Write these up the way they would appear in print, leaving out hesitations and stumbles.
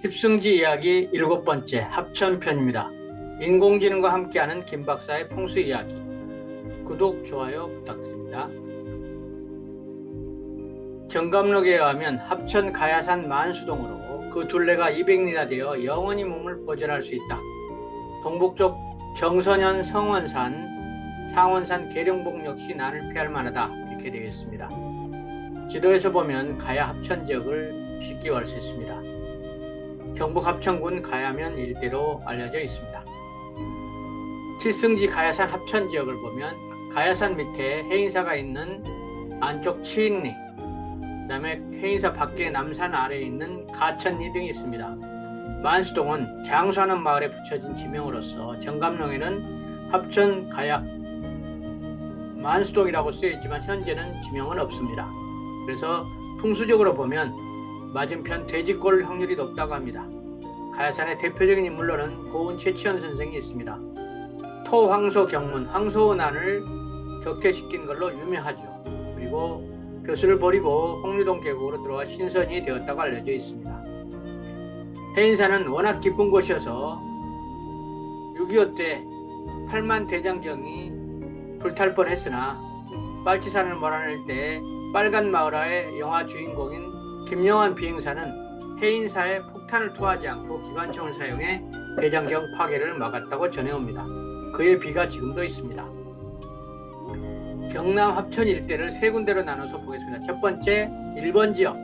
십승지 이야기 7번째 합천편입니다. 인공지능과 함께하는 김 박사의 풍수 이야기. 구독, 좋아요 부탁드립니다. 정감록에 의하면 합천 가야산 만수동으로 그 둘레가 200리나 되어 영원히 몸을 보존할 수 있다. 동북쪽 정선현 성원산, 상원산 계룡봉 역시 난을 피할 만하다. 이렇게 되어 있습니다. 지도에서 보면 가야 합천 지역을 쉽게 알 수 있습니다. 경북 합천군 가야면 일대로 알려져 있습니다. 칠승지 가야산 합천 지역을 보면 가야산 밑에 해인사가 있는 안쪽 치인리, 그 다음에 해인사 밖에 남산 아래에 있는 가천리 등이 있습니다. 만수동은 장수하는 마을에 붙여진 지명으로서 정감록에는 합천 가야 만수동이라고 쓰여있지만 현재는 지명은 없습니다. 그래서 풍수적으로 보면 맞은편 돼지골 확률이 높다고 합니다. 가야산의 대표적인 인물로는 고은 최치현 선생이 있습니다. 토황소 경문, 황소난을 격퇴시킨 걸로 유명하죠. 그리고 벼슬을 버리고 홍류동 계곡으로 들어와 신선이 되었다고 알려져 있습니다. 해인사는 워낙 깊은 곳이어서 6.25 때 8만 대장경이 불탈 뻔했으나 빨치산을 몰아낼 때 빨간 마을화의 영화 주인공인 김영환 비행사는 해인사에 폭탄을 투하하지 않고 기관총을 사용해 대장경 파괴를 막았다고 전해옵니다. 그의 비가 지금도 있습니다. 경남 합천 일대를 세 군데로 나눠서 보겠습니다. 첫 번째 1번 지역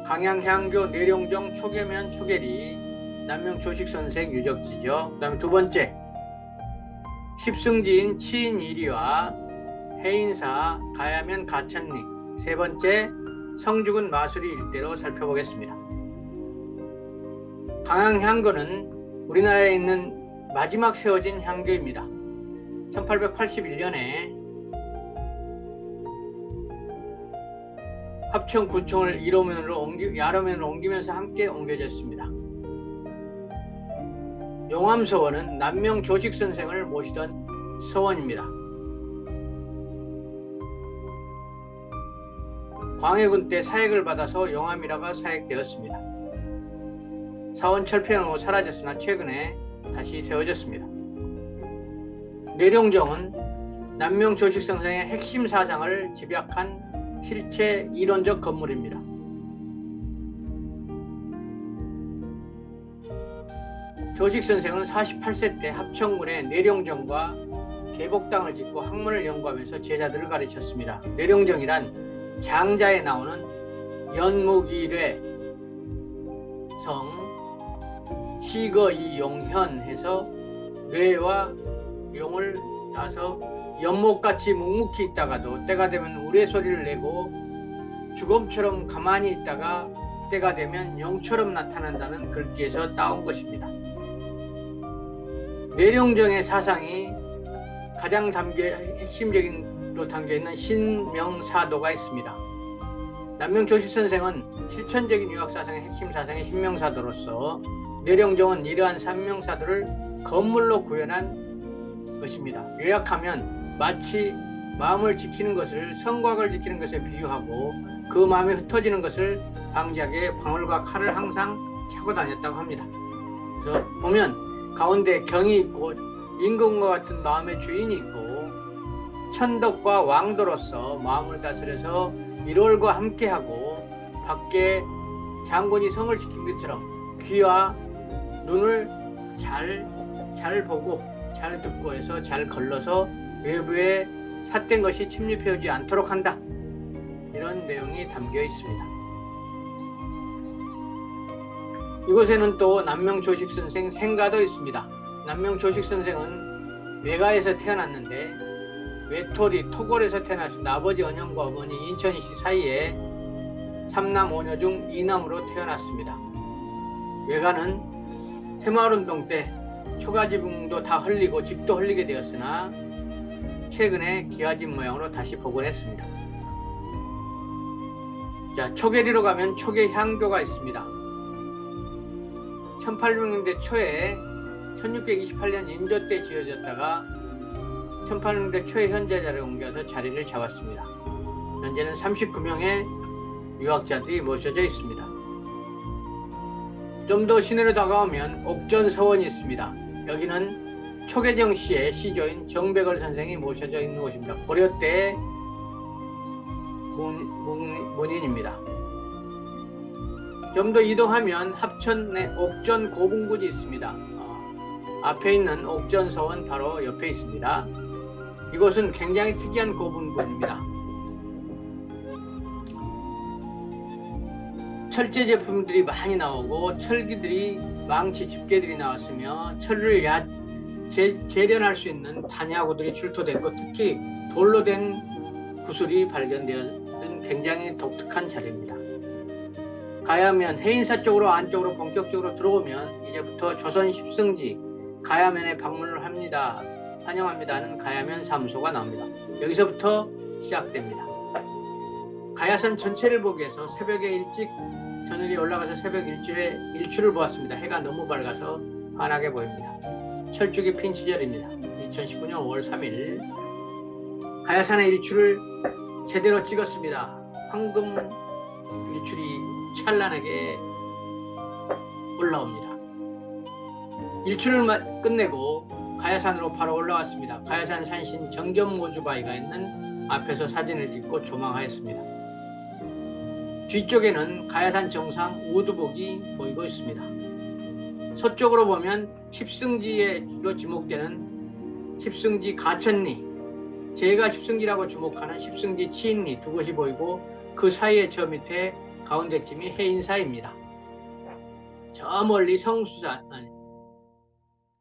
강양향교 내룡정 초계면 초계리 남명 조식선생 유적지죠. 그 다음에 두 번째 십승지인 치인이리와 해인사 가야면 가천리, 세 번째 성주군 마수리 일대로 살펴보겠습니다. 강양향교는 우리나라에 있는 마지막 세워진 향교입니다. 1881년에 합천구청을 야로면으로 옮기면서 함께 옮겨졌습니다. 용암서원은 남명 조식선생을 모시던 서원입니다. 광해군 때 사액을 받아서 용암이라가 사액되었습니다. 사원 철폐한 후 사라졌으나 최근에 다시 세워졌습니다. 내룡정은 남명 조식선생의 핵심 사상을 집약한 실체 이론적 건물입니다. 조식선생은 48세 때 합천군의 내룡정과 계복당을 짓고 학문을 연구하면서 제자들을 가르쳤습니다. 내룡정이란 장자에 나오는 연무기례 성 시거이용현 해서 뇌와 용을 따서 연못같이 묵묵히 있다가도 때가 되면 우레소리를 내고 주검처럼 가만히 있다가 때가 되면 용처럼 나타난다는 글귀에서 따온 것입니다. 내룡정의 사상이 가장 핵심적으로 담겨있는 신명사도가 있습니다. 남명 조식선생은 실천적인 유학사상의 핵심 사상의 신명사도로서 내룡정은 이러한 신명사도를 건물로 구현한 것입니다. 요약하면 마치 마음을 지키는 것을 성곽을 지키는 것에 비유하고 그 마음이 흩어지는 것을 방지하기 위해 방울과 칼을 항상 차고 다녔다고 합니다. 그래서 보면 가운데 경이 있고 임금과 같은 마음의 주인이 있고 천덕과 왕도로서 마음을 다스려서 일월과 함께하고 밖에 장군이 성을 지킨 것처럼 귀와 눈을 잘 보고 잘 듣고 해서 잘 걸러서 외부에 삿된 것이 침입해오지 않도록 한다. 이런 내용이 담겨 있습니다. 이곳에는 또 남명 조식선생 생가도 있습니다. 남명 조식선생은 외가에서 태어났는데 외톨이 토골에서 태어났습니다. 아버지 언영과 어머니 인천시 사이에 3남 5녀 중 2남으로 태어났습니다. 외가는 새마을운동 때 초가지붕도 다 흘리고 집도 흘리게 되었으나 최근에 기와집 모양으로 다시 복원했습니다. 자, 초계리로 가면 초계향교가 있습니다. 1800년대 초에 1628년 인조 때 지어졌다가 1800년대 초에 현재 자리에 옮겨서 자리를 잡았습니다. 현재는 39명의 유학자들이 모셔져 있습니다. 좀 더 시내로 다가오면 옥전서원이 있습니다. 여기는 초계정 씨의 시조인 정백월 선생이 모셔져 있는 곳입니다. 고려 때 문인입니다. 좀 더 이동하면 합천의 옥전 고분군이 있습니다. 앞에 있는 옥전서원 바로 옆에 있습니다. 이곳은 굉장히 특이한 고분군입니다. 철제 제품들이 많이 나오고 철기들이 망치 집게들이 나왔으며 철을 재련할 수 있는 단야구들이 출토됐고 특히 돌로 된 구슬이 발견되었던 굉장히 독특한 자리입니다. 가야면 해인사 쪽으로 안쪽으로 본격적으로 들어오면 이제부터 조선 십승지 가야면에 방문을 합니다. 환영합니다 하는 가야면 사무소가 나옵니다. 여기서부터 시작됩니다. 가야산 전체를 보기 위해서 새벽에 일찍 저녁에 올라가서 새벽 일출을 보았습니다. 해가 너무 밝아서 환하게 보입니다. 철쭉이 핀 시절입니다. 2019년 5월 3일 가야산의 일출을 제대로 찍었습니다. 황금 일출이 찬란하게 올라옵니다. 일출을 끝내고 가야산으로 바로 올라왔습니다. 가야산 산신 정견모주바위가 있는 앞에서 사진을 찍고 조망하였습니다. 뒤쪽에는 가야산 정상 우두복이 보이고 있습니다. 서쪽으로 보면 십승지로 지목되는 십승지 가천리, 제가 십승지라고 주목하는 십승지 치인리 두 곳이 보이고 그 사이에 저 밑에 가운데쯤이 해인사입니다. 저 멀리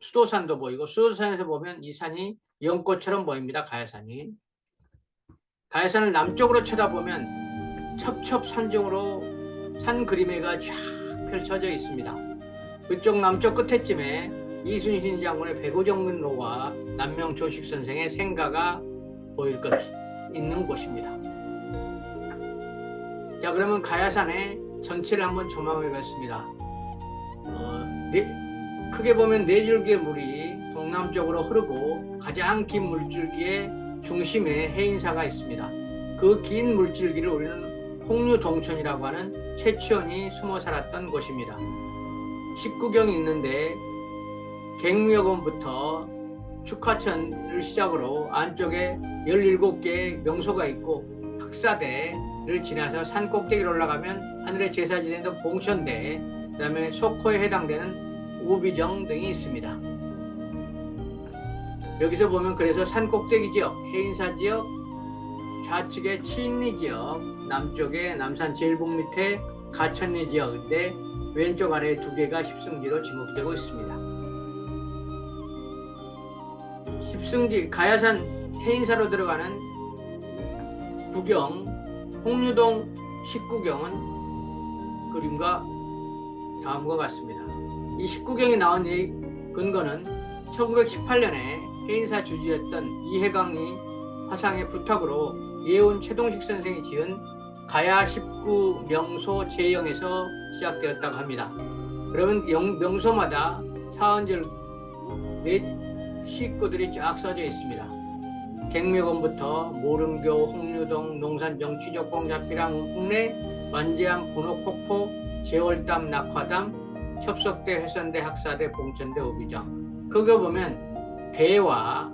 수도산도 보이고 수도산에서 보면 이 산이 연꽃처럼 보입니다. 가야산이. 가야산을 남쪽으로 쳐다보면 첩첩산중으로 산 그림회가 쫙 펼쳐져 있습니다. 그쪽 남쪽 끝에쯤에 이순신 장군의 배구정문로와 남명 조식 선생의 생가가 보일 것 있는 곳입니다. 자, 그러면 가야산의 전체를 한번 조망해보겠습니다. 크게 보면 네 줄기의 물이 동남쪽으로 흐르고 가장 긴 물줄기의 중심에 해인사가 있습니다. 그 긴 물줄기를 우리는 홍류동천이라고 하는 최치원이 숨어 살았던 곳입니다. 19경이 있는데 갱묘원부터 축하천을 시작으로 안쪽에 17개의 명소가 있고 학사대를 지나서 산 꼭대기로 올라가면 하늘의 제사 지내던 봉천대, 그 다음에 속호에 해당되는 우비정 등이 있습니다. 여기서 보면 그래서 산 꼭대기 지역, 해인사 지역, 좌측에 치인리 지역, 남쪽에 남산 제일 북밑에 가천리 지역인데 왼쪽 아래 두 개가 십승지로 지목되고 있습니다. 십승지 가야산 해인사로 들어가는 구경 홍류동 19경은 그림과 다음과 같습니다. 이 19경이 나온 근거는 1918년에 해인사 주지였던 이해강이 화상의 부탁으로 예운 최동식 선생이 지은 가야 19명소 제0에서 시작되었다고 합니다. 그러면 명소마다 사언절 시구들이 쫙 써져 있습니다. 갱묘건부터 모름교, 홍류동, 농산정, 취족봉, 자피랑, 홍래, 완제암, 분옥폭포, 제월담, 낙화담, 첩석대, 회선대, 학사대, 봉천대, 오비정. 거기 보면 대와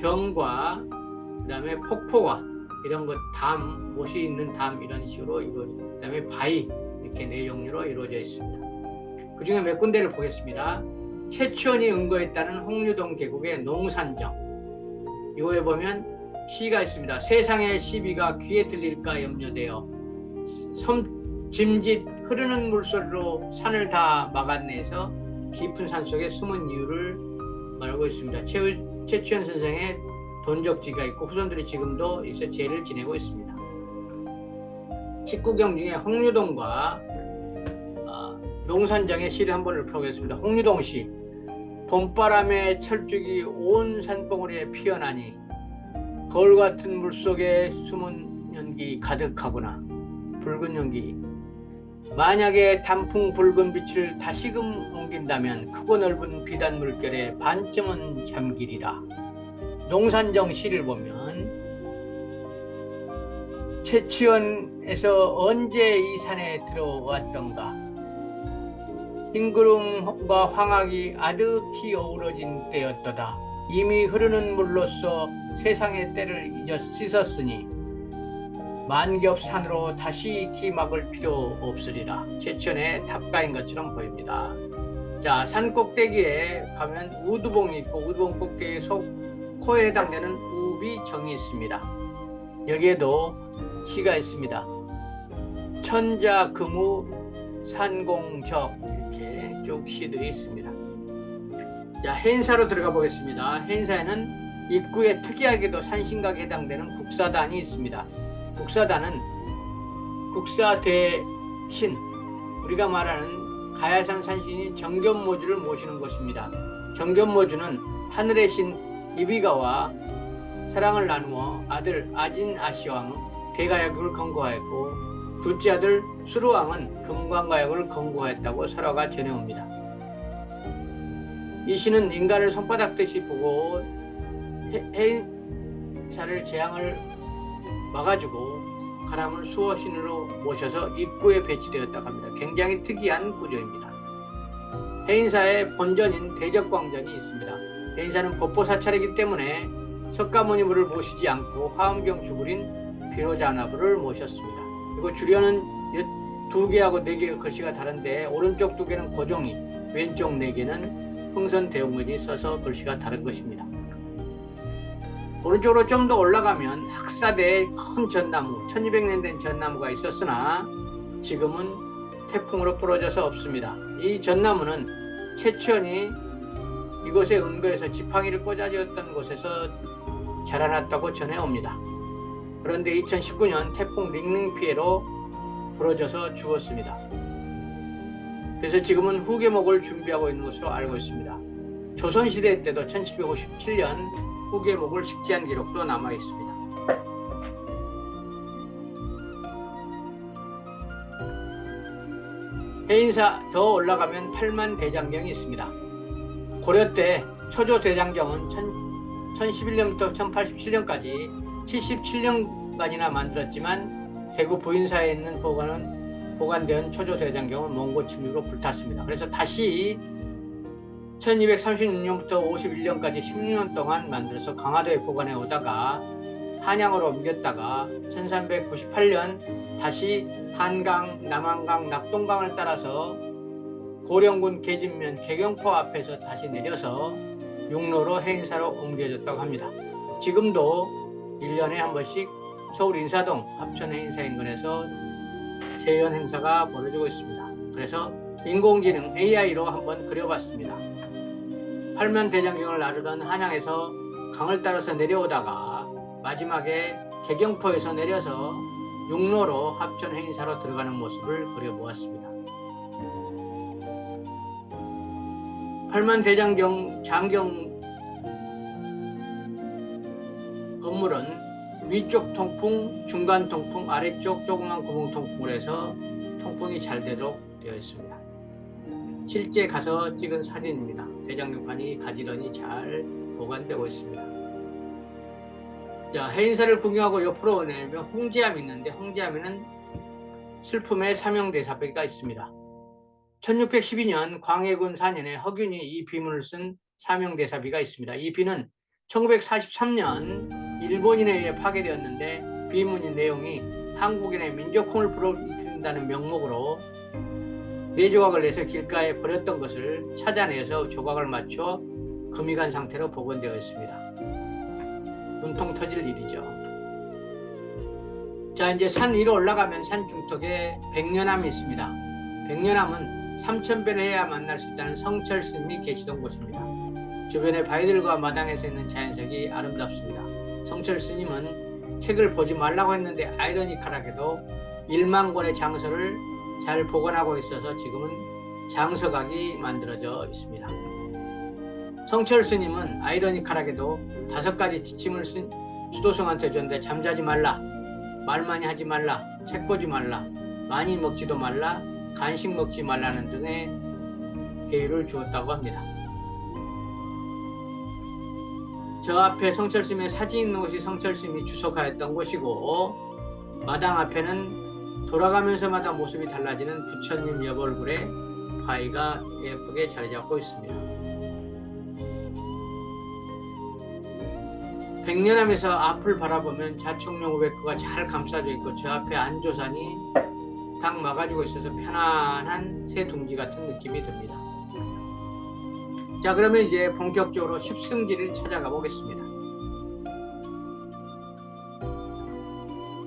정과 그 다음에 폭포와 이런 것, 담, 못이 있는 담 이런 식으로 그 다음에 바위 이렇게 네 종류로 이루어져 있습니다. 그 중에 몇 군데를 보겠습니다. 최치원이 은거했다는 홍류동 계곡의 농산정. 이거에 보면 시가 있습니다. 세상의 시비가 귀에 들릴까 염려되어 짐짓 흐르는 물소리로 산을 다 막아내서 깊은 산 속에 숨은 이유를 말하고 있습니다. 최치원 선생의 돈적지가 있고 후손들이 지금도 있어 제를 지내고 있습니다. 19경 중에 홍류동과 농산정의 시를 한 번을 펴보겠습니다. 홍류동 시. 봄바람에 철쭉이 온 산봉우리에 피어나니 거울 같은 물속에 숨은 연기 가득하구나. 붉은 연기. 만약에 단풍 붉은 빛을 다시금 옮긴다면 크고 넓은 비단 물결에 반쯤은 잠기리라. 농산정 시를 보면 최치원에서 언제 이 산에 들어왔던가, 흰구름과 황학이 아득히 어우러진 때였도다. 이미 흐르는 물로써 세상의 때를 잊어 씻었으니 만겹산으로 다시 익히 막을 필요 없으리라. 제천의 답가인 것처럼 보입니다. 자, 산 꼭대기에 가면 우두봉이 있고 우두봉 꼭대기 코에 해당되는 우비정이 있습니다. 여기에도 시가 있습니다. 천자금우 산공적, 이렇게 쭉 시들이 있습니다. 자, 해인사로 들어가 보겠습니다. 해인사에는 입구에 특이하게도 산신각에 해당되는 국사단이 있습니다. 국사단은 국사대신, 우리가 말하는 가야산 산신인 정견모주를 모시는 곳입니다. 정견모주는 하늘의 신 이비가와 사랑을 나누어 아들 아진 아시왕 대가야국을 건국하였고, 둘째 아들 수루왕은 금관가야국을 건국하였다고 설화가 전해옵니다. 이 신은 인간을 손바닥 듯이 보고 해인사를 재앙을 막아주고 가람을 수호신으로 모셔서 입구에 배치되었다고 합니다. 굉장히 특이한 구조입니다. 해인사의 본전인 대적광전이 있습니다. 해인사는 법보사찰이기 때문에 석가모니부를 모시지 않고 화엄경 주불인 비로자나부를 모셨습니다. 그리고 주련은 2개하고 4개의 글씨가 다른데 오른쪽 2개는 고종이, 왼쪽 4개는 흥선대원군이 써서 글씨가 다른 것입니다. 오른쪽으로 좀 더 올라가면 학사대에 큰 전나무, 1200년 된 전나무가 있었으나 지금은 태풍으로 부러져서 없습니다. 이 전나무는 최천이 이곳에 은거해서 지팡이를 꽂아지었던 곳에서 자라났다고 전해옵니다. 그런데 2019년 태풍 링링 피해로 부러져서 죽었습니다. 그래서 지금은 후계목을 준비하고 있는 것으로 알고 있습니다. 조선시대 때도 1757년 후계목을 식지한 기록도 남아 있습니다. 해인사 더 올라가면 팔만대장경이 있습니다. 고려 때 초조대장경은 1011년부터 1087년까지 77년간이나 만들었지만 대구 부인사에 있는 보관된 초조대장경은 몽고 침입으로 불탔습니다. 그래서 다시 1236년부터 51년까지 16년 동안 만들어서 강화도에 보관해 오다가 한양으로 옮겼다가 1398년 다시 한강, 남한강, 낙동강을 따라서 고령군 계진면 개경포 앞에서 다시 내려서 육로로 해인사로 옮겨졌다고 합니다. 지금도 1년에 한 번씩 서울 인사동 합천 해인사 인근에서 재현 행사가 벌어지고 있습니다. 그래서 인공지능 AI로 한번 그려봤습니다. 팔만대장경을 나르던 한양에서 강을 따라서 내려오다가 마지막에 개경포에서 내려서 육로로 합천 해인사로 들어가는 모습을 그려보았습니다. 팔만대장경 장경 건물은 위쪽 통풍, 중간 통풍, 아래쪽 조그만 구멍 통풍을 해서 통풍이 잘 되도록 되어 있습니다. 실제 가서 찍은 사진입니다. 대장경판이 가지런히 잘 보관되고 있습니다. 자, 해인사를 구경하고 옆으로 오내면 홍지암이 있는데, 홍지암에는 슬픔의 사명대사비가 있습니다. 1612년 광해군 4년에 허균이 이 비문을 쓴 사명대사비가 있습니다. 이 비는 1943년 일본인에 의해 파괴되었는데, 비문의 내용이 한국인의 민족혼을 불러일으킨다는 명목으로 4조각을 내서 길가에 버렸던 것을 찾아내서 조각을 맞춰 금이 간 상태로 복원되어 있습니다. 눈통 터질 일이죠. 자, 이제 산 위로 올라가면 산 중턱에 백년암이 있습니다. 백년암은 3000배를 해야 만날 수 있다는 성철 스님이 계시던 곳입니다. 주변의 바위들과 마당에서 있는 자연색이 아름답습니다. 성철 스님은 책을 보지 말라고 했는데 아이러니컬하게도 1만 권의 장서를 잘 보관하고 있어서 지금은 장서각이 만들어져 있습니다. 성철 스님은 아이러니컬하게도 5가지 지침을 수도승한테 줬는데, 잠자지 말라, 말 많이 하지 말라, 책 보지 말라, 많이 먹지도 말라, 간식 먹지 말라는 등의 계율을 주었다고 합니다. 저 앞에 성철 스님의 사진 있는 곳이 성철 스님이 주석하였던 곳이고, 마당 앞에는 돌아가면서마다 모습이 달라지는 부처님 옆얼굴에 바위가 예쁘게 자리 잡고 있습니다. 백년암에서 앞을 바라보면 자청룡 500호가 잘 감싸져 있고 저 앞에 안조산이 딱 막아주고 있어서 편안한 새 둥지 같은 느낌이 듭니다. 자, 그러면 이제 본격적으로 십승지를 찾아가 보겠습니다.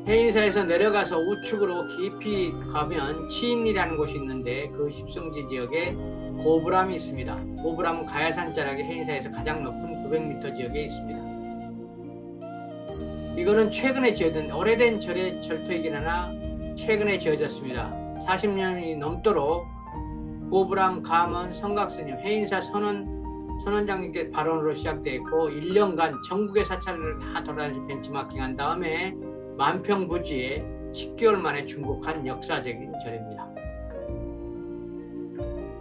해인사에서 내려가서 우측으로 깊이 가면 치인리라는 곳이 있는데 그 십승지 지역에 고불암이 있습니다. 고불암은 가야산 자락이 해인사에서 가장 높은 900m 지역에 있습니다. 이거는 최근에 지어진 오래된 절터이긴 하나 최근에 지어졌습니다. 40년이 넘도록 고불암 감원 성각스님 해인사 선원장님께 발언으로 시작되었고 1년간 전국의 사찰을 다 돌아다니면서 벤치마킹한 다음에 만평부지에 10개월 만에 중복한 역사적인 절입니다.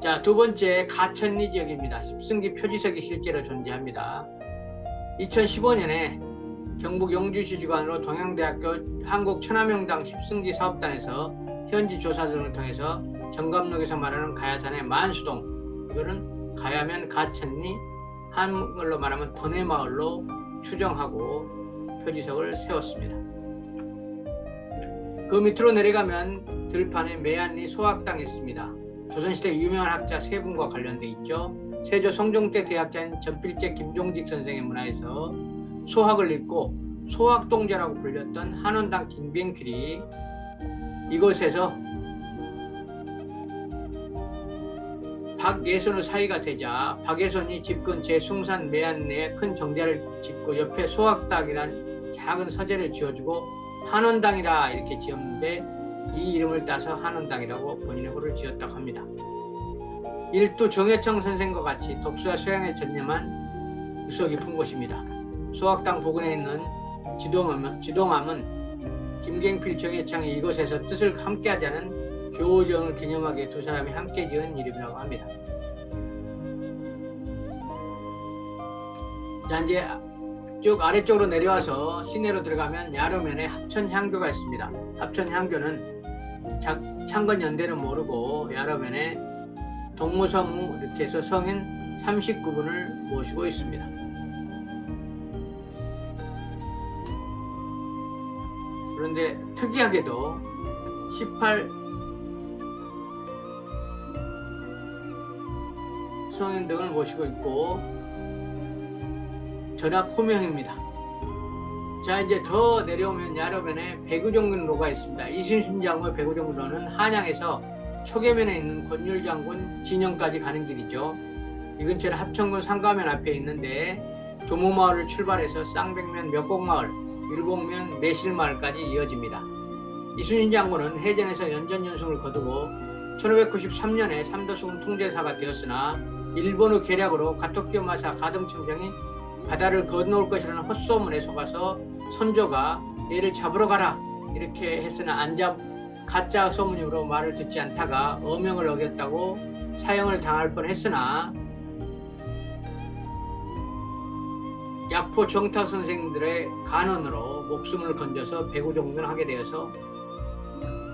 자, 두 번째 가천리 지역입니다. 십승지 표지석이 실제로 존재합니다. 2015년에 경북 영주시 주관으로 동양대학교 한국천하명당 십승지 사업단에서 현지 조사 등을 통해서 정감록에서 말하는 가야산의 만수동, 이거는 가야면 가천리, 한글로 말하면 던해마을로 추정하고 표지석을 세웠습니다. 그 밑으로 내려가면 들판에 매안리 소학당이 있습니다. 조선시대 유명한 학자 세 분과 관련돼 있죠. 세조 성종때 대학자인 전필제 김종직 선생의 문화에서 소학을 읽고 소학동자라고 불렸던 한원당 김병필이 이곳에서 박예선의 사이가 되자 박예선이 집 근처에 숭산 매안리에 큰 정자를 짓고 옆에 소학당이란 작은 서재를 지어주고 한원당이라 이렇게 지었는데 이 이름을 따서 한원당이라고 본인의 호를 지었다고 합니다. 일두 정해청 선생과 같이 독서와 소양에 전념한 유서 깊은 곳입니다. 소학당 부근에 있는 지동암은 김갱필 정해창이 이곳에서 뜻을 함께하자는 교우정을 기념하기에 두 사람이 함께 지은 이름이라고 합니다. 자, 이제 쭉 아래쪽으로 내려와서 시내로 들어가면 야로면에 합천향교가 있습니다. 합천향교는 창건 연대는 모르고 야로면에 동무서무 이렇게 해서 성인 39분을 모시고 있습니다. 그런데 특이하게도 18 성인 등을 모시고 있고 전학 호명입니다. 자, 이제 더 내려오면 야로면에 백의종군로가 있습니다. 이순신 장군의 백의종군로는 한양에서 초계면에 있는 권율장군 진영까지 가는 길이죠. 이 근처는 합천군 상가면 앞에 있는데 두무마을을 출발해서 쌍백면 몇곡마을, 일곡면 매실마을까지 이어집니다. 이순신 장군은 해전에서 연전연승을 거두고 1593년에 삼도수군 통제사가 되었으나 일본의 계략으로 가토키요마사 가등청정이 바다를 건너올 것이라는 헛소문에 속아서 선조가 얘를 잡으러 가라 이렇게 했으나 가짜 소문으로 말을 듣지 않다가 어명을 어겼다고 사형을 당할 뻔했으나 약포 정탁 선생들의 간언으로 목숨을 건져서 백의종군을 하게 되어서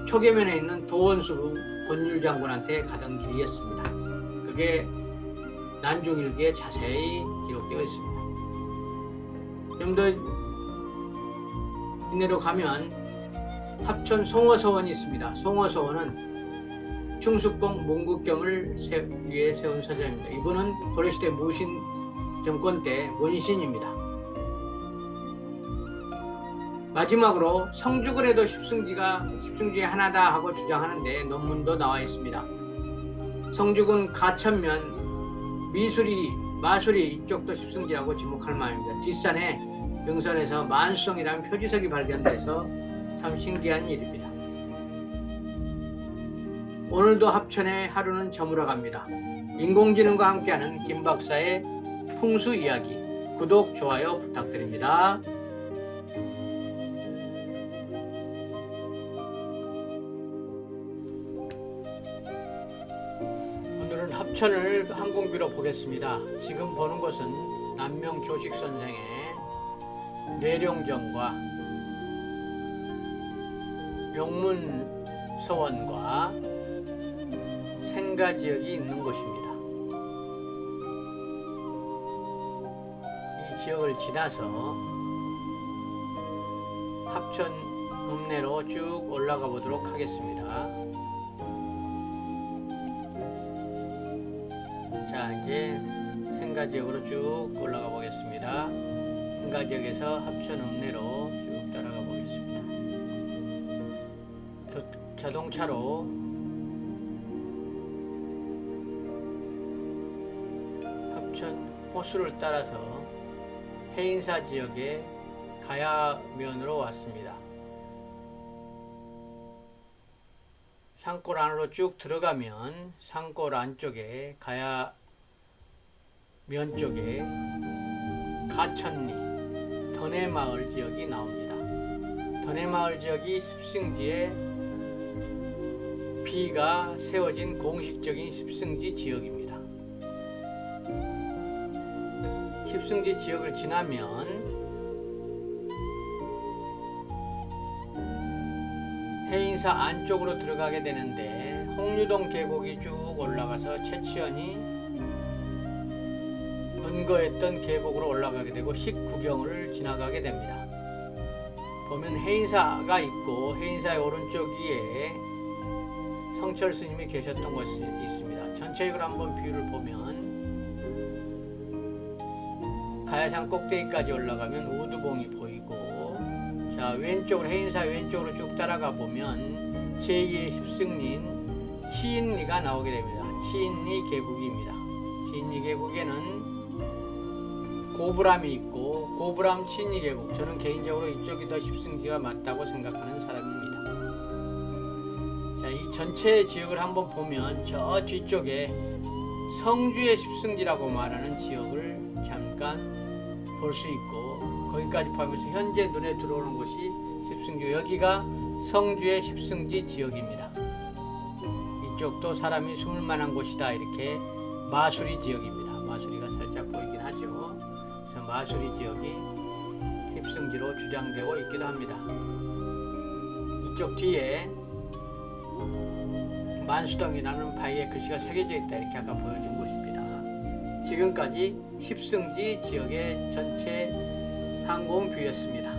초계면에 있는 도원수 권율장군한테 가던 길이었습니다. 그게 난중일기에 자세히 기록되어 있습니다. 좀 더 이내로 가면 합천 송어서원이 있습니다. 송어서원은 충숙공 문국경을 위해 세운 서전입니다. 이분은 고려시대 무신 정권 때 문신입니다. 마지막으로 성죽을 해도 십승지의 하나다 하고 주장하는데 논문도 나와 있습니다. 성죽은 가천면 마수리 이쪽도 십승지하고 지목할 마음입니다. 뒷산에 등선에서 만수성이라는 표지석이 발견돼서 참 신기한 일입니다. 오늘도 합천의 하루는 저물어 갑니다. 인공지능과 함께하는 김 박사의 풍수 이야기, 구독, 좋아요 부탁드립니다. 오늘은 합천을 항공비로 보겠습니다. 지금 보는 곳은 남명 조식 선생의 뇌룡전과 용문서원과 상가 지역이 있는 곳입니다. 이 지역을 지나서 합천 읍내로 쭉 올라가 보도록 하겠습니다. 자, 이제 생가 지역으로 쭉 올라가 보겠습니다. 생가 지역에서 합천 읍내로 쭉 따라가 보겠습니다. 자동차로 합천 호수를 따라서 해인사 지역의 가야면으로 왔습니다. 산골 안으로 쭉 들어가면 산골 안쪽에 가야면 쪽에 가천리 던해마을 지역이 나옵니다. 던해마을 지역이 습승지에 비가 세워진 공식적인 습승지 지역입니다. 습승지 지역을 지나면 해인사 안쪽으로 들어가게 되는데 홍류동 계곡이 쭉 올라가서 최치원이 은거했던 계곡으로 올라가게 되고 식구경을 지나가게 됩니다. 보면 해인사가 있고 해인사의 오른쪽 위에 성철 스님이 계셨던 곳이 있습니다. 전체적으로 한번 뷰를 보면 가야산 꼭대기까지 올라가면 우두봉이 보이고, 자, 왼쪽으로 해인사 왼쪽으로 쭉 따라가 보면 제2의 습승리인 치인리가 나오게 됩니다. 치인리 계곡입니다. 치인리 계곡에는 고브람이 있고 고브람 치인리 계곡, 저는 개인적으로 이쪽이 더 습승지가 맞다고 생각하는 사람입니다. 자, 이 전체 지역을 한번 보면 저 뒤쪽에 성주의 습승지라고 말하는 지역을 잠깐 볼 수 있고, 거기까지 보면서 현재 눈에 들어오는 곳이 습승지, 여기가 성주의 습승지 지역입니다. 이쪽도 사람이 숨을 만한 곳이다, 이렇게 마수리 지역입니다. 마수리가 살짝 보이긴 하죠. 그래서 마수리 지역이 습승지로 주장되고 있기도 합니다. 이쪽 뒤에 만수동이라는 바위에 글씨가 새겨져 있다, 이렇게 아까 보여준 곳입니다. 지금까지 습승지 지역의 전체 항공 뷰였습니다.